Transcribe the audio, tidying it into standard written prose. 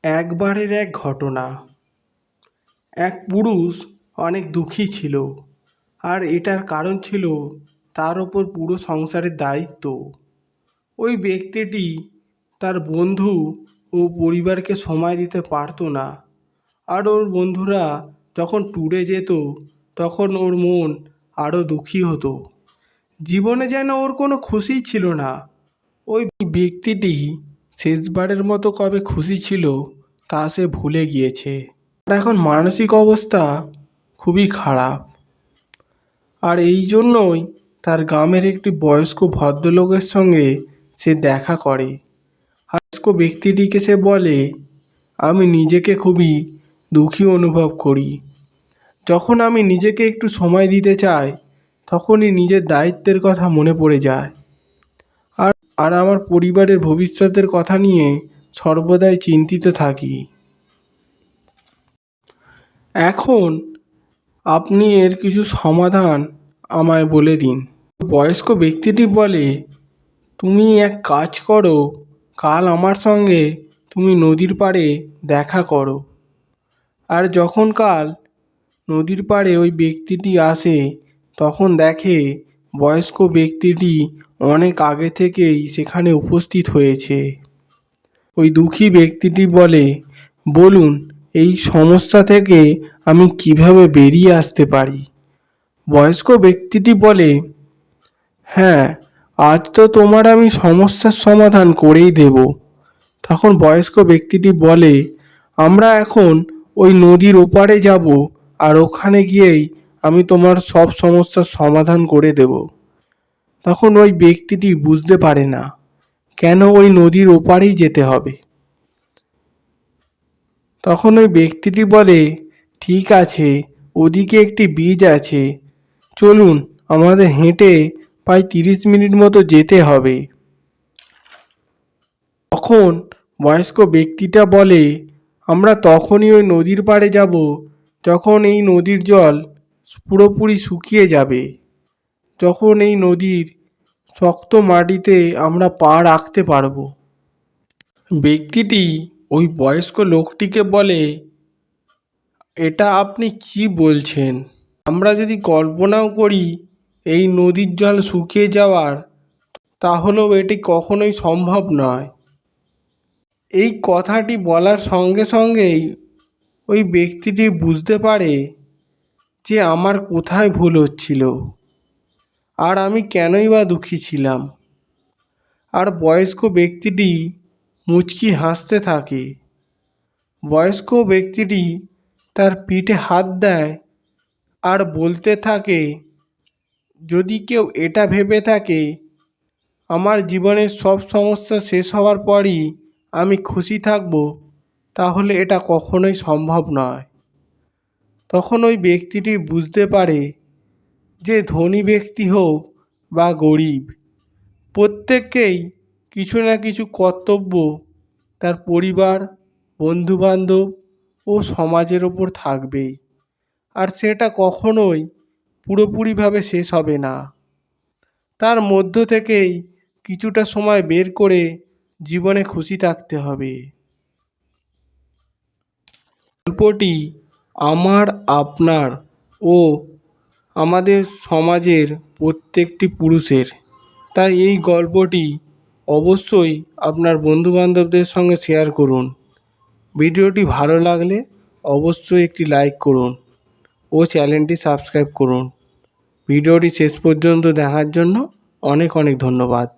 একবারের এক ঘটনা। এক পুরুষ অনেক দুঃখী ছিল, আর এটার কারণ ছিল তার ওপর পুরো সংসারের দায়িত্ব। ওই ব্যক্তিটি তার বন্ধু ও পরিবারকে সময় দিতে পারতো না, আর ওর বন্ধুরা যখন ট্যুরে যেত তখন ওর মন আরও দুঃখী হতো। জীবনে যেন ওর কোনো খুশিই ছিল না। ওই ব্যক্তিটি শেষবারের মতো কবে খুশি ছিল তা সে ভুলে গিয়েছে। আর এখন মানসিক অবস্থা খুবই খারাপ। আর এই জন্যই তার গ্রামের একটি বয়স্ক ভদ্রলোকের সঙ্গে সে দেখা করে। আর বয়স্ক ব্যক্তিটিকে সে বলে, আমি নিজেকে খুবই দুঃখী অনুভব করি। যখন আমি নিজেকে একটু সময় দিতে চাই তখনই নিজের দায়িত্বের কথা মনে পড়ে যায়। আর আমার পরিবারের ভবিষ্যতের কথা নিয়ে সর্বদাই চিন্তিত থাকি। এখন আপনি এর কিছু সমাধান আমায় বলে দিন। বয়স্ক ব্যক্তিটি বলে, তুমি এক কাজ করো, কাল আমার সঙ্গে তুমি নদীর পাড়ে দেখা করো। আর যখন কাল নদীর পাড়ে ওই ব্যক্তিটি আসে তখন দেখে বয়স্ক ব্যক্তিটি অনেক আগে থেকেই সেখানে উপস্থিত হয়েছে। ওই দুঃখী ব্যক্তিটি বলে, বলুন এই সমস্যা থেকে আমি কিভাবে বেরিয়ে আসতে পারি। বয়স্ক ব্যক্তিটি বলে, হ্যাঁ, আজ তো তোমার আমি সমস্যার সমাধান করেই দেব। তখন বয়স্ক ব্যক্তিটি বলে, আমরা এখন ওই নদীর ওপারে যাব, আর ওখানে গিয়েই আমি তোমার সব সমস্যার সমাধান করে দেব। তখন ওই ব্যক্তিটি বুঝতে পারে না কেন ওই নদীর ওপারেই যেতে হবে। তখন ওই ব্যক্তিটি বলে, ঠিক আছে, ওদিকে একটি বীজ আছে, চলুন আমাদের হেঁটে প্রায় 30 মিনিট মতো যেতে হবে। তখন বয়স্ক ব্যক্তিটা বলে, আমরা তখনই ওই নদীর পাড়ে যাব যখন এই নদীর জল পুরোপুরি শুকিয়ে যাবে, যখন এই নদীর শক্ত মাটিতে আমরা পা রাখতে পারবো। ব্যক্তিটি ওই বয়স্ক লোকটিকে বলে, এটা আপনি কি বলছেন? আমরা যদি কল্পনাও করি এই নদীর জল শুকিয়ে যাওয়ার, তাহলেও এটি কখনোই সম্ভব নয়। এই কথাটি বলার সঙ্গে সঙ্গেই ওই ব্যক্তিটি বুঝতে পারে যে আমার কোথায় ভুল হচ্ছিল, আর আমি কেনই বা দুঃখী ছিলাম। আর বয়স্ক ব্যক্তিটি মুচকি হাসতে থাকে। বয়স্ক ব্যক্তিটি তার পিঠে হাত দেয় আর বলতে থাকে, যদি কেউ এটা ভেবে থাকে আমার জীবনের সব সমস্যা শেষ হওয়ার পরই আমি খুশি থাকব, তাহলে এটা কখনোই সম্ভব নয়। তখন ওই ব্যক্তিটি বুঝতে পারে যে ধনী ব্যক্তি হোক বা গরিব, প্রত্যেককেই কিছু না কিছু কর্তব্য তার পরিবার, বন্ধুবান্ধব ও সমাজের ওপর থাকবেই, আর সেটা কখনোই পুরোপুরিভাবে শেষ হবে না। তার মধ্য থেকেই কিছুটা সময় বের করে জীবনে খুশি থাকতে হবে। গল্পটি আমার, আপনার ও আমাদের সমাজের প্রত্যেকটি পুরুষের। তাই এই গল্পটি অবশ্যই আপনার বন্ধুবান্ধবদের সঙ্গে শেয়ার করুন। ভিডিওটি ভালো লাগলে অবশ্যই একটি লাইক করুন ও চ্যানেলটি সাবস্ক্রাইব করুন। ভিডিওটি শেষ পর্যন্ত দেখার জন্য অনেক অনেক ধন্যবাদ।